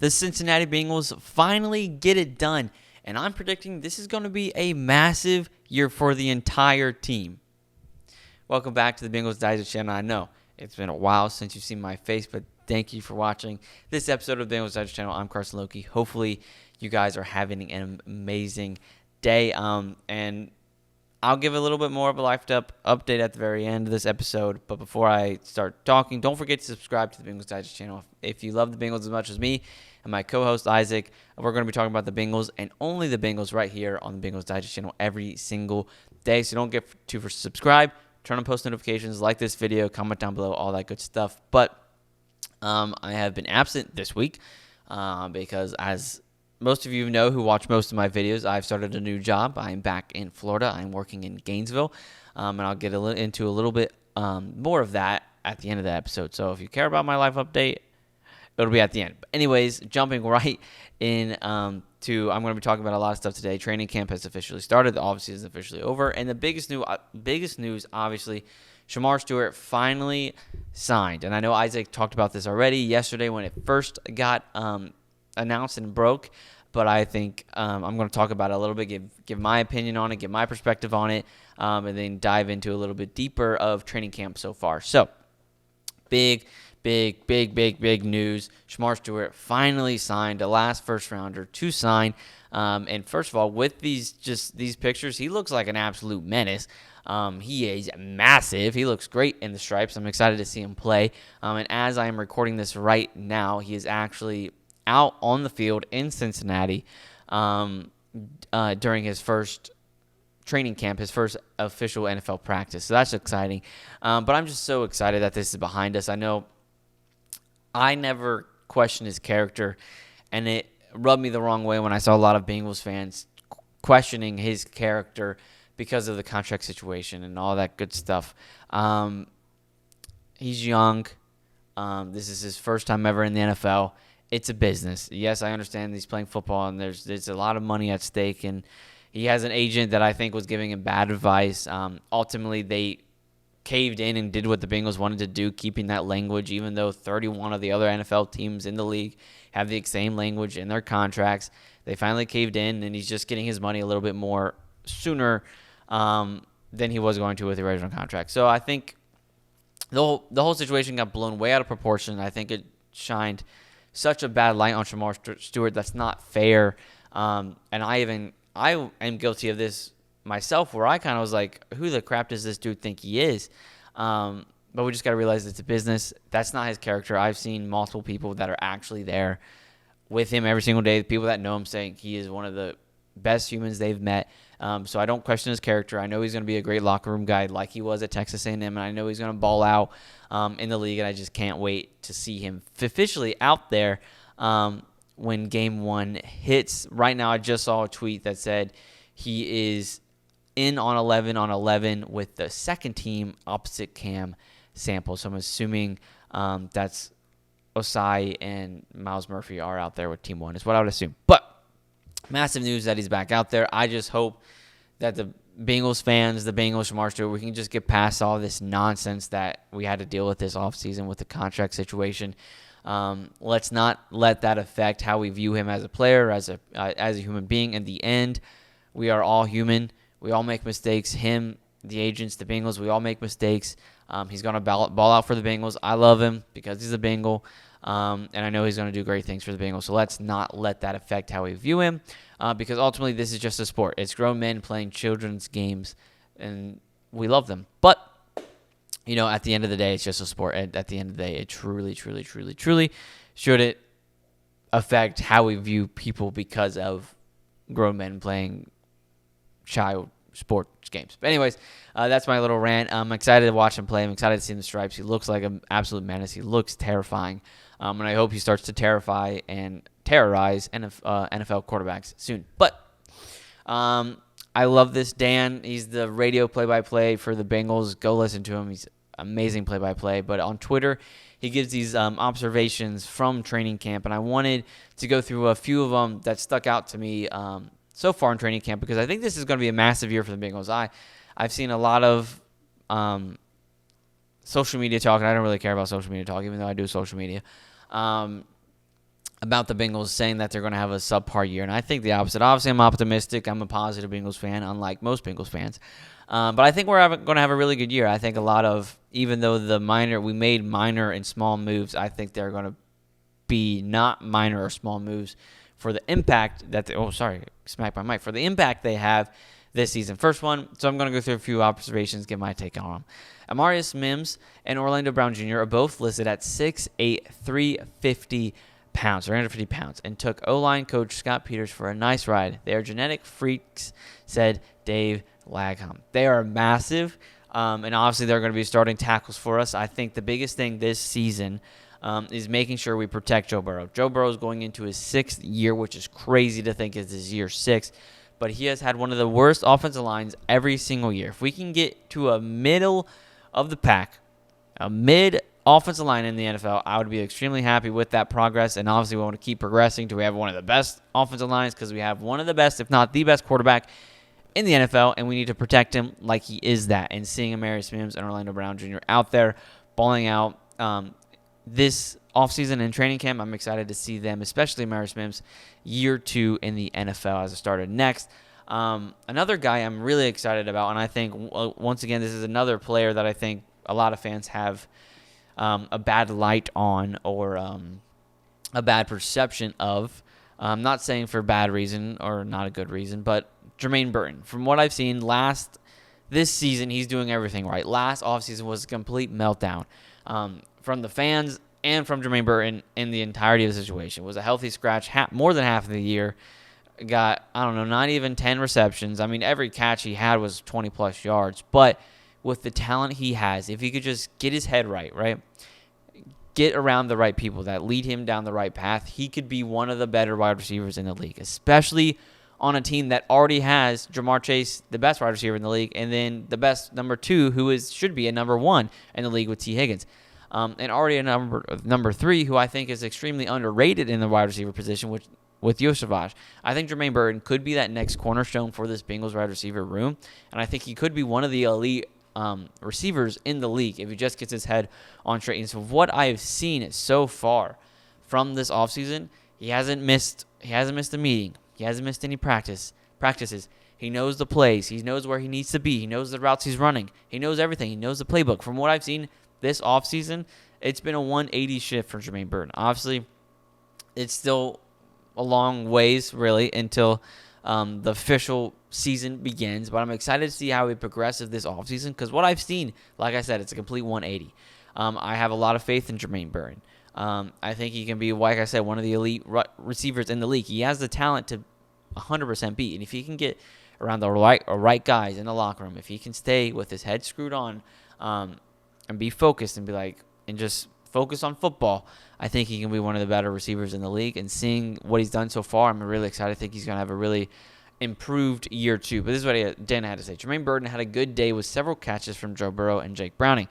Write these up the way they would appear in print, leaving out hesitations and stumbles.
the Cincinnati Bengals finally get it done. And I'm predicting this is going to be a massive year for the entire team. Welcome back to the Bengals Digest channel. I know it's been a while since you've seen my face, but thank you for watching this episode of the Bengals Digest channel. I'm Carson Lokey. Hopefully you guys are having an amazing day. And I'll give a little bit more of a life update at the very end of this episode. But before I start talking, don't forget to subscribe to the Bengals Digest channel. If you love the Bengals as much as me and my co-host Isaac, we're going to be talking about the Bengals and only the Bengals right here on the Bengals Digest channel every single day. So don't get to subscribe, turn on post notifications, like this video, comment down below, all that good stuff. But I have been absent this week because, as most of you know who watch most of my videos, I've started a new job. I'm back in Florida. I'm working in Gainesville, and I'll get into a little bit more of that at the end of the episode. So if you care about my life update, it'll be at the end. But anyways, jumping right in I'm going to be talking about a lot of stuff today. Training camp has officially started. The offseason is officially over. And the biggest news, obviously, Shamar Stewart finally signed. And I know Isaac talked about this already yesterday when it first got announced and broke, but I think I'm going to talk about it a little bit, give my opinion on it, give my perspective on it, and then dive into a little bit deeper of training camp so far. So, big news. Shemar Stewart finally signed, the last first-rounder to sign. And first of all, with these pictures, he looks like an absolute menace. He is massive. He looks great in the stripes. I'm excited to see him play. And as I am recording this right now, he is actually out on the field in Cincinnati during his first training camp, his first official NFL practice. So that's exciting. But I'm just so excited that this is behind us. I know I never questioned his character, and it rubbed me the wrong way when I saw a lot of Bengals fans questioning his character because of the contract situation and all that good stuff. He's young. This is his first time ever in the NFL. It's a business. Yes, I understand he's playing football, and there's a lot of money at stake, and he has an agent that I think was giving him bad advice. Ultimately, they caved in and did what the Bengals wanted to do, keeping that language, even though 31 of the other NFL teams in the league have the same language in their contracts. They finally caved in, and he's just getting his money a little bit more sooner than he was going to with the original contract. So I think the whole situation got blown way out of proportion. I think it shined such a bad light on Shamar Stewart that's not fair. And I am guilty of this myself, where I kind of was like, who the crap does this dude think he is? But we just got to realize it's a business. That's not his character. I've seen multiple people that are actually there with him every single day, people that know him saying he is one of the best humans they've met. So I don't question his character. I know he's going to be a great locker room guy like he was at Texas A&M, and I know he's going to ball out in the league, and I just can't wait to see him officially out there when Game 1 hits. Right now, I just saw a tweet that said he is in on 11 with the second team opposite Cam Sample. So I'm assuming that's Osai and Miles Murphy are out there with Team 1 is what I would assume. But massive news that he's back out there. I just hope that the Bengals fans, the Bengals, Shamar Stewart, we can just get past all this nonsense that we had to deal with this offseason with the contract situation. Let's not let that affect how we view him as a player, as a human being. In the end, we are all human. We all make mistakes. Him, the agents, the Bengals, we all make mistakes. He's going to ball out for the Bengals. I love him because he's a Bengal, and I know he's going to do great things for the Bengals. So let's not let that affect how we view him because ultimately this is just a sport. It's grown men playing children's games, and we love them. But, at the end of the day, it's just a sport. And at the end of the day, it truly shouldn't affect how we view people because of grown men playing child sports games. But anyways, that's my little rant. I'm excited to watch him play. I'm excited to see him in the stripes. He looks like an absolute menace. He looks terrifying. And I hope he starts to terrify and terrorize NFL quarterbacks soon. But I love this Dan. He's the radio play-by-play for the Bengals. Go listen to him. He's amazing play-by-play. But on Twitter, he gives these observations from training camp. And I wanted to go through a few of them that stuck out to me so far in training camp because I think this is going to be a massive year for the Bengals. I've seen a lot of social media talk, and I don't really care about social media talk, even though I do social media. about the Bengals, saying that they're going to have a subpar year, and I think the opposite. Obviously, I'm optimistic. I'm a positive Bengals fan, unlike most Bengals fans. But I think we're going to have a really good year. I think a lot of, even though we made minor and small moves, I think they're going to be not minor or small moves for the impact that smack my mic, for the impact they have this season. First one, so I'm going to go through a few observations, give my take on them. Amarius Mims and Orlando Brown Jr. are both listed at 6'8", 350 pounds, and took O-line coach Scott Peters for a nice ride. They are genetic freaks, said Dave Lagham. They are massive, and obviously they're going to be starting tackles for us. I think the biggest thing this season is making sure we protect Joe Burrow. Joe Burrow is going into his 6th year, which is crazy to think is his year 6, but he has had one of the worst offensive lines every single year. If we can get to a middle of the pack, a mid offensive line in the NFL, I would be extremely happy with that progress, and obviously we want to keep progressing to we have one of the best offensive lines because we have one of the best, if not the best quarterback in the NFL, and we need to protect him like he is that. And seeing Amarius Mims and Orlando Brown Jr. out there balling out this offseason in training camp, I'm excited to see them, especially Amarius Mims, year 2 in the NFL as a starter next. Another guy I'm really excited about, and I think, once again, this is another player that I think a lot of fans have a bad light on or a bad perception of. I'm not saying for a bad reason or not a good reason, but Jermaine Burton. From what I've seen this season, he's doing everything right. Last offseason was a complete meltdown from the fans and from Jermaine Burton in the entirety of the situation. It was a healthy scratch more than half of the year. Got, not even 10 receptions. I mean, every catch he had was 20-plus yards. But with the talent he has, if he could just get his head right? Get around the right people that lead him down the right path, he could be one of the better wide receivers in the league, especially on a team that already has Jamar Chase, the best wide receiver in the league, and then the best number 2, who should be a number 1 in the league with T. Higgins. And already a number 3, who I think is extremely underrated in the wide receiver position, with Yosevage. I think Jermaine Burton could be that next cornerstone for this Bengals wide receiver room, and I think he could be one of the elite receivers in the league if he just gets his head on straight. And so what I have seen so far from this offseason, he hasn't missed a meeting. He hasn't missed any practices. He knows the plays. He knows where he needs to be. He knows the routes he's running. He knows everything. He knows the playbook. From what I've seen this offseason, it's been a 180 shift for Jermaine Burton. Obviously, it's still a long ways, really, until the official season begins, but I'm excited to see how he progresses this offseason because what I've seen, like I said, it's a complete 180. I have a lot of faith in Jermaine Burton. I think he can be, like I said, one of the elite receivers in the league. He has the talent to 100% beat, and if he can get around the right guys in the locker room, if he can stay with his head screwed on and be focused and just focus on football, I think he can be one of the better receivers in the league. And seeing what he's done so far, I'm really excited. I think he's going to have a really improved year 2. But this is what Dan had to say. Jermaine Burton had a good day with several catches from Joe Burrow and Jake Browning.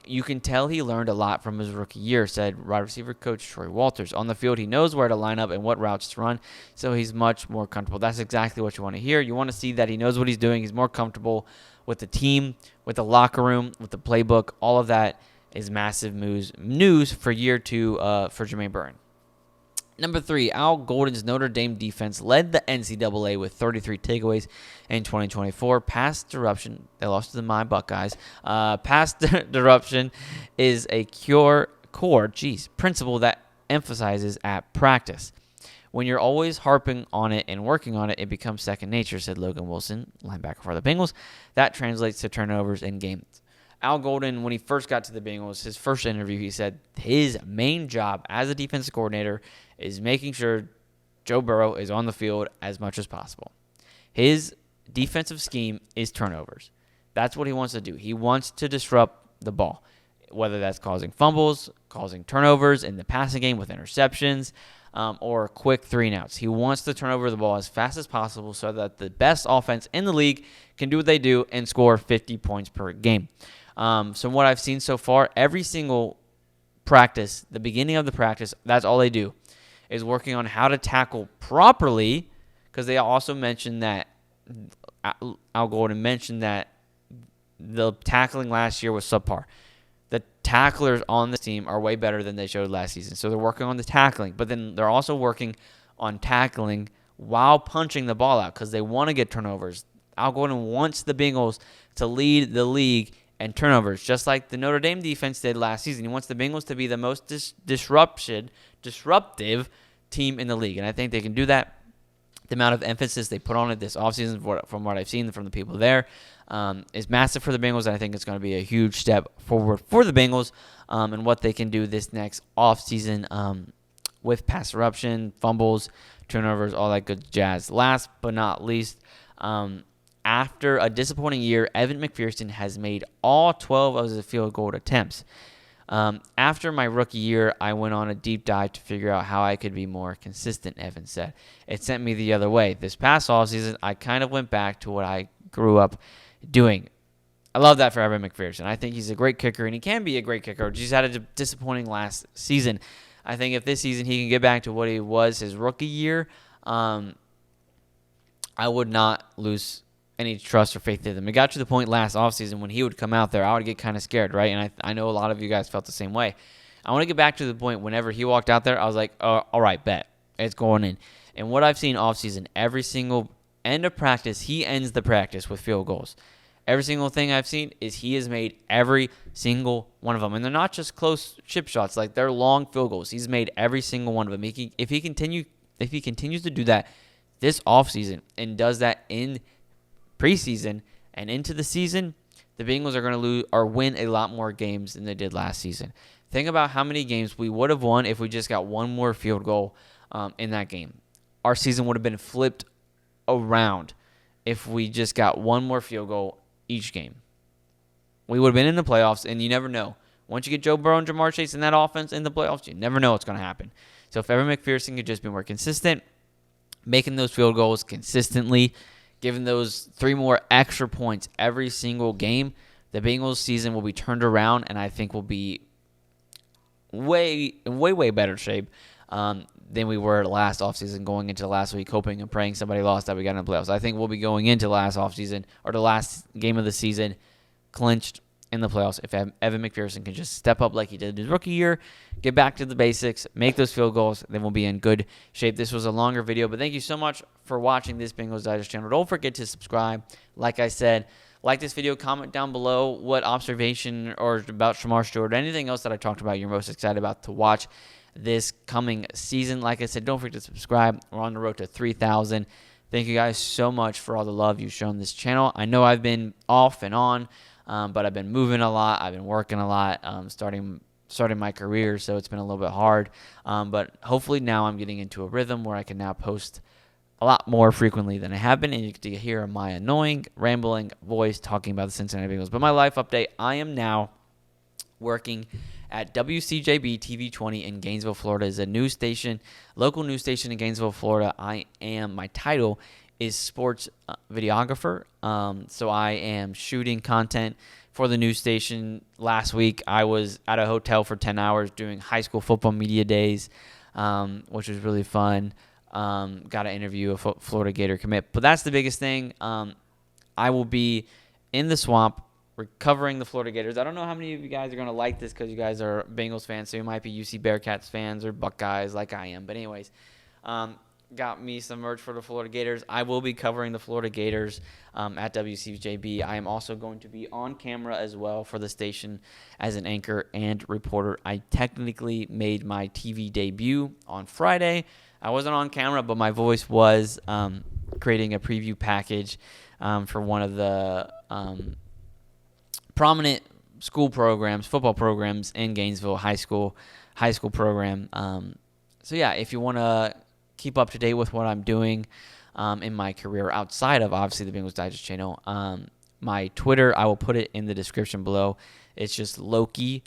You can tell he learned a lot from his rookie year, said wide receiver coach Troy Walters. On the field, he knows where to line up and what routes to run, so he's much more comfortable. That's exactly what you want to hear. You want to see that he knows what he's doing. He's more comfortable with the team, with the locker room, with the playbook. All of that is massive news for year 2 for Jermaine Burton. Number 3, Al Golden's Notre Dame defense led the NCAA with 33 takeaways in 2024. Pass interruption, they lost to the My Buckeyes. Pass interruption is a core principle that emphasizes at practice. When you're always harping on it and working on it, it becomes second nature, said Logan Wilson, linebacker for the Bengals. That translates to turnovers in games. Al Golden, when he first got to the Bengals, his first interview, he said his main job as a defensive coordinator is making sure Joe Burrow is on the field as much as possible. His defensive scheme is turnovers. That's what he wants to do. He wants to disrupt the ball, whether that's causing fumbles, causing turnovers in the passing game with interceptions, or quick 3-and-outs. He wants to turn over the ball as fast as possible so that the best offense in the league can do what they do and score 50 points per game. So what I've seen so far, every single practice, the beginning of the practice, that's all they do is working on how to tackle properly, because they also mentioned that, Al Golden mentioned that the tackling last year was subpar. The tacklers on this team are way better than they showed last season. So they're working on the tackling, but then they're also working on tackling while punching the ball out because they want to get turnovers. Al Gordon wants the Bengals to lead the league in turnovers, just like the Notre Dame defense did last season. He wants the Bengals to be the most disruptive team in the league, and I think they can do that. The amount of emphasis they put on it this offseason, from what I've seen from the people there, is massive for the Bengals, and I think it's going to be a huge step forward for the Bengals and what they can do this next offseason with pass eruption, fumbles, turnovers, all that good jazz. Last but not least, after a disappointing year, Evan McPherson has made all 12 of his field goal attempts. After my rookie year, I went on a deep dive to figure out how I could be more consistent, Evan said. It sent me the other way. This past offseason, I kind of went back to what I grew up doing. I love that for Evan McPherson. I think he's a great kicker, and he can be a great kicker. Just had a disappointing last season. I think if this season he can get back to what he was his rookie year, I would not lose any trust or faith in him. It got to the point last offseason when he would come out there, I would get kind of scared, right? And I know a lot of you guys felt the same way. I want to get back to the point whenever he walked out there, I was like, all right, bet. It's going in. And what I've seen offseason, every single end of practice, he ends the practice with field goals. Every single thing I've seen is he has made every single one of them. And they're not just close chip shots, like they're long field goals. He's made every single one of them. If he continues to do that this offseason and does that in preseason and into the season, the Bengals are going to lose or win a lot more games than they did last season. Think about how many games we would have won if we just got one more field goal in that game. Our season would have been flipped around if we just got one more field goal each game. We would have been in the playoffs, and you never know. Once you get Joe Burrow and Jamar Chase in that offense in the playoffs, you never know what's going to happen. So if Evan McPherson could just be more consistent, making those field goals consistently, giving those 3 more extra points every single game, the Bengals season will be turned around, and I think will be way better shape than we were last offseason, going into last week, hoping and praying somebody lost that we got in the playoffs. I think we'll be going into last offseason, or the last game of the season, clinched in the playoffs if Evan McPherson can just step up like he did his rookie year, get back to the basics, make those field goals, then we'll be in good shape. This was a longer video, but thank you so much for watching this Bengals Digest channel. Don't forget to subscribe. Like I said, like this video, comment down below what observation or about Shamar Stewart, or anything else that I talked about you're most excited about to watch this coming season. Like I said, don't forget to subscribe. We're on the road to 3,000. Thank you guys so much for all the love you've shown this channel. I know I've been off and on, but I've been moving a lot. I've been working a lot, starting my career, so it's been a little bit hard. But hopefully now I'm getting into a rhythm where I can now post a lot more frequently than I have been, and you get to hear my annoying, rambling voice talking about the Cincinnati Bengals. But my life update, I am now working at WCJB TV 20 in Gainesville, Florida. It's a news station, local news station in Gainesville, Florida. My title is sports videographer. So I am shooting content for the news station. Last week, I was at a hotel for 10 hours doing high school football media days, which was really fun. Got to interview a Florida Gator commit. But that's the biggest thing. I will be in the swamp recovering the Florida Gators. I don't know how many of you guys are going to like this because you guys are Bengals fans, so you might be UC Bearcats fans or Buckeyes like I am. But anyways, got me some merch for the Florida Gators. I will be covering the Florida Gators at WCJB. I am also going to be on camera as well for the station as an anchor and reporter. I technically made my TV debut on Friday. I wasn't on camera, but my voice was creating a preview package for one of the prominent school programs, football programs in Gainesville, high school program. So yeah, if you want to keep up to date with what I'm doing in my career outside of obviously the Bengals Digest channel, my Twitter, I will put it in the description below. It's just Lokey_Carson.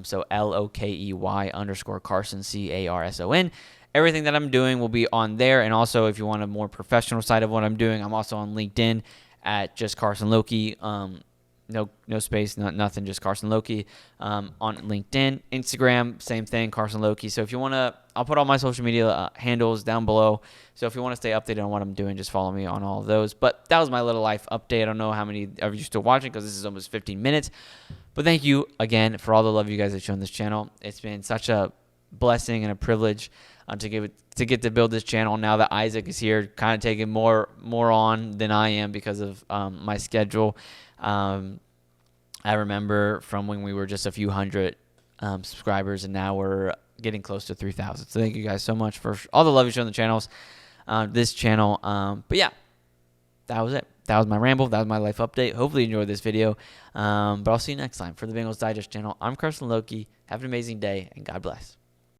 So LOKEY_Carson, CARSON. Everything that I'm doing will be on there. And also, if you want a more professional side of what I'm doing, I'm also on LinkedIn at just Carson Lokey. No space, nothing, just Carson Lokey on LinkedIn. Instagram, same thing, Carson Lokey. So if you want to, I'll put all my social media handles down below. So if you want to stay updated on what I'm doing, just follow me on all of those. But that was my little life update. I don't know how many of you still watching because this is almost 15 minutes. But thank you again for all the love you guys have shown this channel. It's been such a blessing and a privilege to get to build this channel. Now that Isaac is here, kind of taking more on than I am because of my schedule. I remember from when we were just a few hundred subscribers, and now we're getting close to 3,000. So thank you guys so much for all the love you show on the channels, this channel. But yeah, that was it. That was my ramble. That was my life update. Hopefully you enjoyed this video. But I'll see you next time for the Bengals Digest channel. I'm Carson Lokey. Have an amazing day, and God bless.